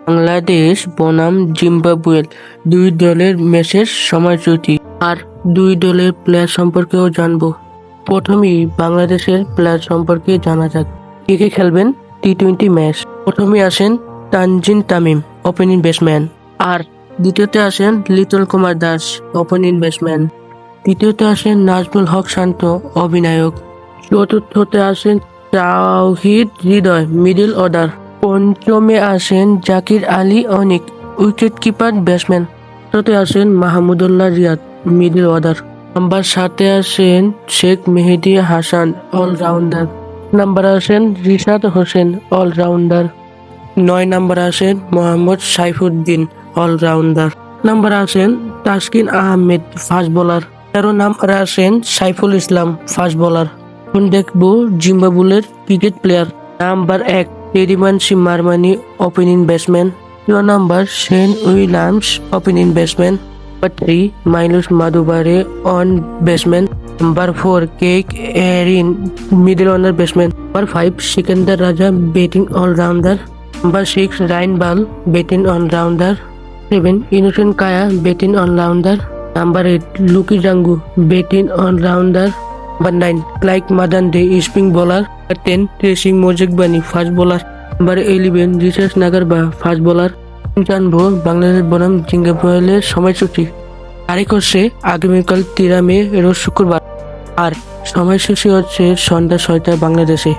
বাংলাদেশ বনাম জিম্বাবুয়ে দুই দলের ম্যাচের সময়সূচি আর দুই দলের প্লেয়ার সম্পর্কেও জানবো। প্রথমেই বাংলাদেশের প্লেয়ার সম্পর্কে জানা যাক। কে খেলবেন টি-20 ম্যাচ। প্রথমে আসেন তানজিম তামিম, ওপেনিং ব্যাটসম্যান। আর দ্বিতীয়তে আসেন লিটন কুমার দাস, ওপেনিং ব্যাটসম্যান। তৃতীয়তে আসেন নাজমুল হক শান্ত, অধিনায়ক। চতুর্থতে আসেন তাওহিদ হৃদয়, মিডল অর্ডার। পঞ্চমে আসেন Zakir Ali Anik, wicket keeper batsman. ষষ্ঠতে আসেন Mahmudullah Riyad, middle order. Number 7-এ আসেন শেখ মেহেদী হাসান, অলরাউন্ডার। নাম্বার আসেন রিশাদ হোসেন, অলরাউন্ডার। 9 নাম্বার আসেন মোহাম্মদ সাইফুদ্দিন, অলরাউন্ডার। নাম্বার আসেন তাসকিন আহমেদ, ফাস্ট বোলার। 13 নাম্বারে আসেন সাইফুল ইসলাম, ফাস্ট বোলার। এখন দেখবো জিম্বাবুয়ের ক্রিকেট প্লেয়ার। নাম্বার 1 টেরিমানসি Marumani, opening batsman. 2 number Sean Williams, opening batsman. Number 3 মাইলুস মাদুবারে, অন ব্যাটসম্যান। নাম্বার 4 কেক Ervine, middle order batsman. Number 5 Sikandar Raza, batting all rounder. Number 6 Ryan Burl, batting all rounder. 7 Innocent Kaia, batting all rounder. Number 8 Luke Jongwe, batting all rounder. Number 9 Clive Madande, spin bowler. Number 10 Blessing Muzarabani, fast bowler. Number 11 Richard নাগারবা, fast bowler. জানবো বাংলাদেশ বনাম জিম্বাবুয়ের সময়সূচি। তারিখ হচ্ছে আগামীকাল 13 মে, রোজ শুক্রবার। আর সময়সূচি হচ্ছে সন্ধ্যা 6টায় বাংলাদেশে।